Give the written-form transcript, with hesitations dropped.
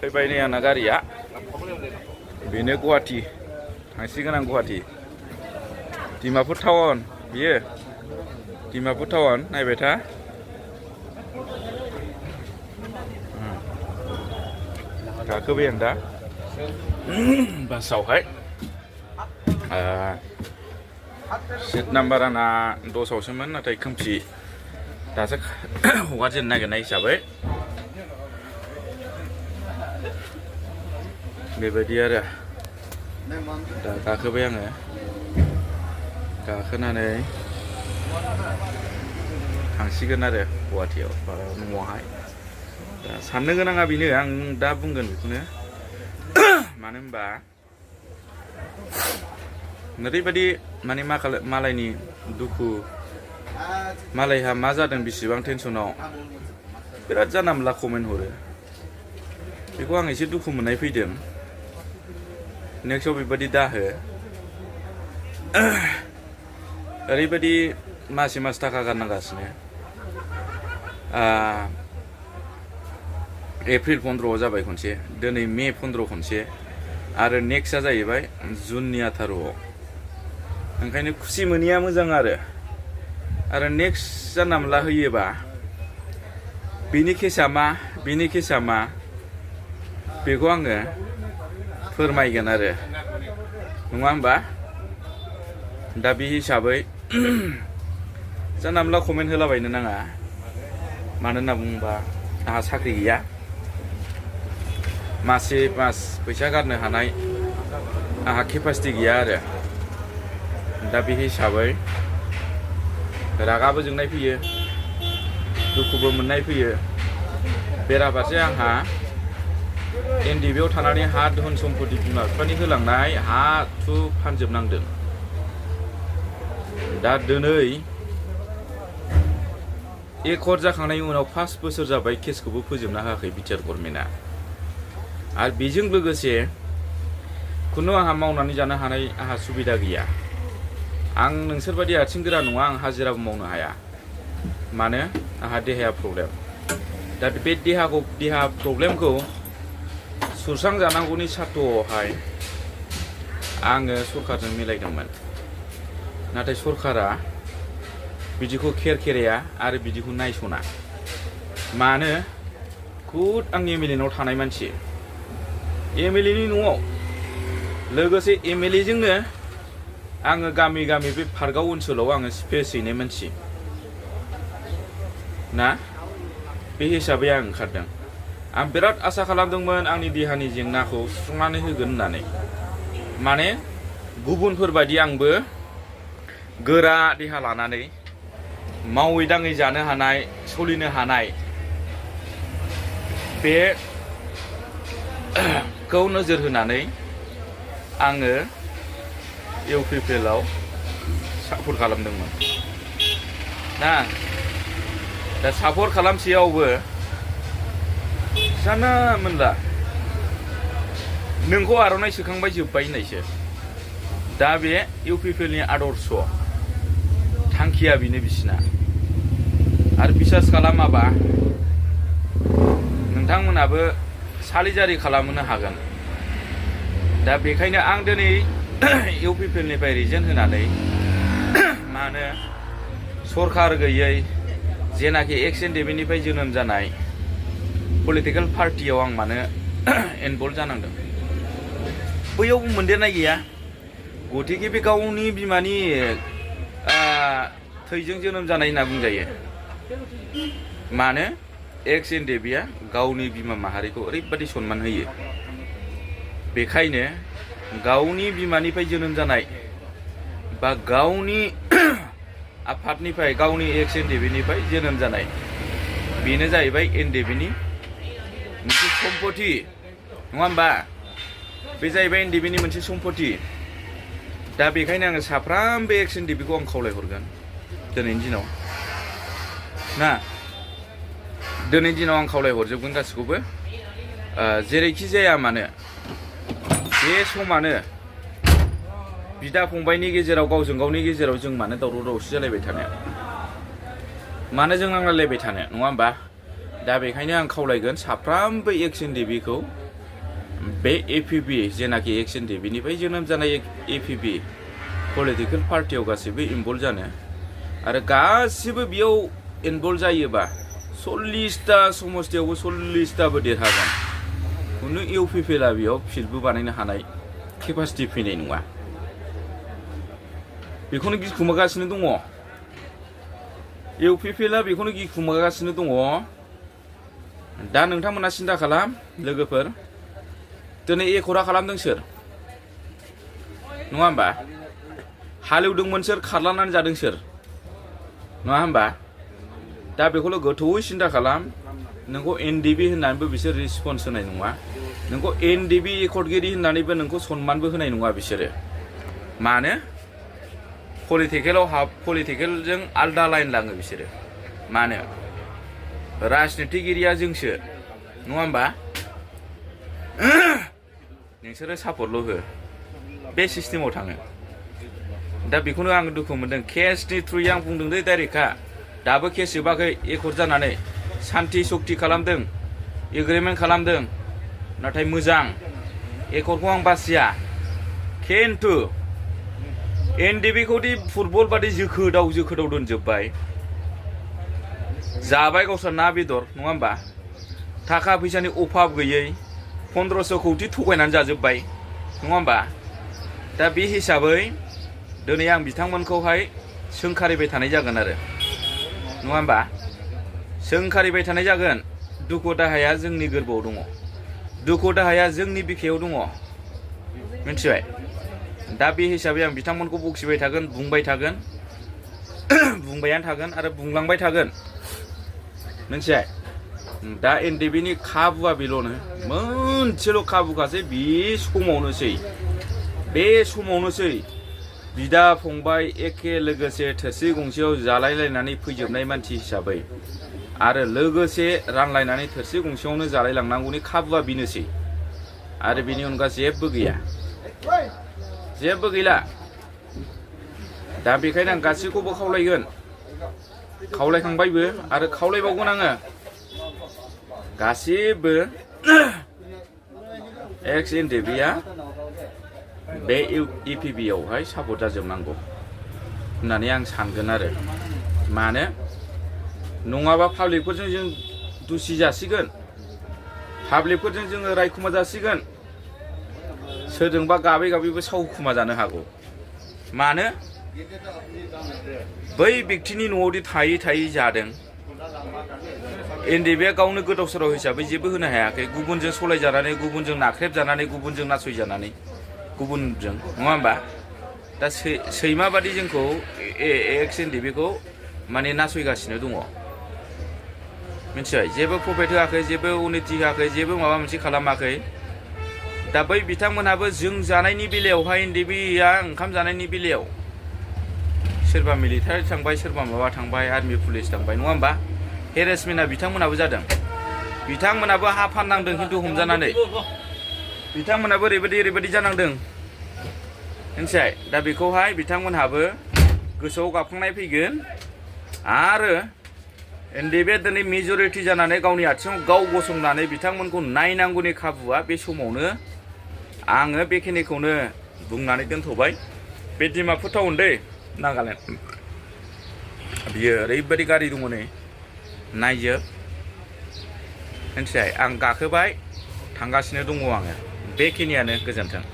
फैबाय नै आंना गारिया बेनो गुवाहाटि थांसिगोन आं गुवाहाटि डिमापुर टाउन बियो डिमापुर टाउन नायबाय था गाखोबाय आं दा बासावहाय सीट नाम्बार आंना 10 आवसोमोन नाथाय खोमसि दासो हगारजेननो नागिरनाय हिसाबै बेबायदि आरो दा गाखोबाय आङो गाखोनानै थांसिगोन आरो गुवाहाटियाव न'आवहाय दा साननो गोनाङा बेनो आं दा बुंगोन बेखौनो मानो होनबा ओरैबायदि माने मालायनि दुखु मालायहा मा जादों बेसेबां टेनसनाव बिराद जानला मोनला कमेन्ट हरो बेखौ आं एसे दुखु मोननाय फैदों नेक्स्टआव बेबायदि दाहो ओरैबायदि मासे मास थाखा गारनांगासिनो एप्रिल 15 जाबाय खनसे दिनै मे 15 खनसे आरो नेक्स्टआ जाहैबाय जुननि 18 ओंखायनो खुसि मोनिया मोजां आरो नेक्स्ट जानला मोनला होयोबा बेनि केसा मा बेखौ आङो फोरमायगोन आरो नङा होमबा दा बे हिसाबै जानला मोनला कमेन्ट होलाबायनो नाङा मानो होनना बुङोबा आंहा साख्रि गैया मासे मास फैसा गारनो हानाय आंहा केपासिटि गैया आरो दा बे हिसाबै रागाबो जोंनाय फैयो दुखुबो मोननाय फैयो बेराफारसे आंहा N.D.F.B.NI आव थानानै हा धोन सम्पति बिमा बिफानि होलांनाय हा थु फानजोबनांदों दा दिनै एकर्ड जाखांनायनि उनाव 5 बोसोर जाबाय केसखौबो फोजोबना होआखै बिटिआर गभर्नमेन्टआ आरो बेजों लोगोसे खुनु आंहा मावनानै जानो हानाय आंहा सुबिदा गैया आं नोंसोरबायदि आथिं गोरा नङा आं हाजिराबो मावनो हाया मानो आंहा देहाया प्रब्लेम दा बे देहा प्रब्लेमखौ सुस्रां जानांगौनि सार्थ'आवहाय आङो सरकारजों मिलायदोंमोन नाथाय सरकारा बिदिखौ खेराया आरो बिदिखौ नायसना मानो खुद आं MLA नाव थानाय मानसि MLA नि न'आव लोगोसे MLA जोंनो आङो गामि बे पार्कआव ओनसोलाव आङो स्पेस हैनाय मानसि ना बे हिसाबै आं ओंखारदों आं बिराद आसा खालामदोंमोन आंनि देहानि जेंनाखौ सुस्रांनानै होगोन होननानै माने गुबुनफोर बायदि आंबो गोरा देहा लानानै मावै दाङै जानो हानाय सोलिनो हानाय बे खौ नोजोर होनानै आङो UPPL आव सापर्ट खालामदोंमोन ना दा सापर्ट खालामसेयावबो जाना मोनला नोंखौ आर'नाइ सोखांबाय जोब्बाय होननायसो दा बे UPPL नि आदर्श थांखिया बेनो बिसिना आरो बिसास खालामाबा नोंथांमोनाबो सालिजारि खालामनो हागोन दा बेखायनो आं दिनै UPPL निफ्राय रिजेन होनानै मानो सरकार गैयै जेनाखि N.D.F.B.NI निफ्राय जोनोम जानाय पलिटिकेल पार्टियाव आं मानो इनभल्भ जानांदों बैयाव मोनदेरनाय गैया गथिखे बे गावनि बिमानि थैजों जोनोम जानाय होनना बुंजायो मानो N.D.F.B.NI आ गावनि बिमा माहारिखौ ओरैबादि सनमान होयो बेखायनो गावनि बिमानिफ्राय जोनोम जानाय बा गावनि आफादनिफ्राय गावनि N.D.F.B.NI निफ्राय जोनोम जानाय बेनो जाहैबाय N.D.F.B.NI मोनसे सम्पति नङा होमबा बे जाहैबाय N.D.F.B.NI मोनसे सम्पति दा बेखायनो आङो साफ्रामबो N.D.F.B खौ आं खावलायहरगोन दिनैनि दिनाव ना दिनैनि दिनाव आं खावलायहरजोबगोन गासिखौबो जेरैखि जाया मानो बे समानो बिदा फंबायनि गेजेराव गावजों गावनि गेजेराव जों मानो दावराव दावसि जालायबाय थानो मानो जों नांलायलायबाय थानो नङा होमबा दा बेखायनो आं खावलायगोन साफ्रामबो N.D.F.B खौ बे APB जेनाखि एक्स N.D.F.B.NI जोनोम जानाय APB पलिटिकेल पार्टियाव गासैबो इनभल्व जानो आरो गासिबो बेयाव इनभल्व जायोबा 40टा समस्थियावबो 40टाबो देरहागोन खुनु UPPला बेयाव फिल्डबो बानायनो हानाय केपासिटि फैनाय नङा बेखौनो गिखुमागासिनो दङ UPPला बेखौनो गिखुमागासिनो दङ दा नोंथांमोना सिन्था खालाम लोगोफोर दिनै एकरा खालामदों सोर नङा होमबा हालेवदोंमोन सोर खारलानानै जादों सोर नङा होमबा दा बेखौल' गोथौयै सिन्था खालाम नोंखौ N.D.F.B. होननानैबो बिसोर रिसपन्स होनाय नङा नोंखौ N.D.F.B. एकर्डगिरि होननानैबो नोंखौ सनमानबो होनाय नङा बिसोरो मानो पलिटिकेलजों आलदा लाइन लाङो बिसोरो मानो राजनितिगिरिया जोंसो नङा होमबा नोंसोरो सापर्टल' हो बे सिस्टेमाव थाङो दा बेखौनो आं दुखु मोनदों केसनि थ्रुयै आं बुंदों दे डाइरेक्टखा दाबो केस जोबाखै एकर्ड जानानै सान्ति सक्ति खालामदों एग्रिमेन्ट खालामदों नाथाय मोजां एकर्डखौ आं बासिया खिन्थु N.D.F.B. दि फुटबल बादि जोखोदाव दोनजोब्बाय जाबाय गावस्रा ना बेदर नङा होमबा थाखा फैसानि अभाब गैयै 1500 कौटि थगायनानै जाजोब्बाय नङा होमबा दा बे हिसाबै दिनै आं बिथांमोनखौहाय सोंखारिबाय थानाय जागोन आरो नङा होमबा सोंखारिबाय थानाय जागोन दुखु दाहाया जोंनि गोरबोआव दङ दुखु दाहाया जोंनि बिखायाव दङ मिथिबाय दा बे हिसाबै आं बिथांमोनखौ बखिबाय थागोन बुंबाय थागोन बुंबायानो थागोन आरो बुंलांबाय थागोन मिथिबाय दा N.D.F.B.नि खाबुआ बेल'नो मोनसेल' खाबुखासै बे समावनोसै बिदा फंबाय एखे लोगोसे थोरसि गंसेयाव जालायलायनानै फैजोबनाय मानसि हिसाबै आरो लोगोसे रानलायनानै थोरसि गंसेयावनो जालायलांनांगौनि खाबुआ बेनोसै आरो बेनि अनगा जेबो गैला दा बेखायनो आं गासैखौबो खावलायखांबायबो आरो खावलायबावगोन आङो गासिबो एक्स N.D.F.B.आ बे EPB आवहाय सापर्ट जाजोबनांगौ होननानै आं सानगोन आरो मानो नङाबा पाब्लिकफोरजों जों दुसि जासिगोन पाब्लिकफोरजों जोङो रायखुमा जासिगोन सोरजोंबा गाबै सावखुमा जानो हागौ मानो बै व्यक्तिनि न'आवदि थायै जादों N.D.F.B.आ गावनो गोदाव सोराव हिसाबै जेबो होनो हायाखै गुबुनजों सलायजानानै गुबुनजों नाख्रेबजानानै गुबुनजों नासयजानानै गुबुनजों नङा होमबा दा सैमा बादि जोंखौ एक्स N.D.F.B.खौ माने नासयगासिनो दङ मिथिबाय जेबो प्रफिट होआखै जेबो उन्नति होआखै जेबो माबा मोनसे खालामाखै दा बै बिथांमोनहाबो जों जानायनि बेलायावहाय N.D.F.B.आ ओंखाम जानायनि बेलायाव सोरबा मिलिटारि थांबाय सोरबा माबा थांबाय आर्मि पुलिस थांबाय नङा होमबा हेरेसमेन्टआ बिथांमोनाबो जादों बिथांमोनाबो हा फाननांदों खिन्थु हमजानानै बिथांमोनाबो ओरैबायदि जानांदों मिथिबाय दा बेखौहाय बिथांमोनहाबो गोसोआव गाबखांनाय फैगोन आरो N.D.F.B.आ दिनै मेजरिटि जानानै गावनि आथिङाव गाव गसंनानै बिथांमोनखौ नायनांगौनि खाबुआ बे समावनो आङो बेखिनिखौनो बुंनानै दोनथ'बाय बे डिमापुर टाउन दै नागालेण्ड बियो ओरैबायदि गारि दङ नै नायजोब मिथिबाय आं गाखोबाय थांगासिनो दङ आङो बेखिनियानो गोजोन्थों।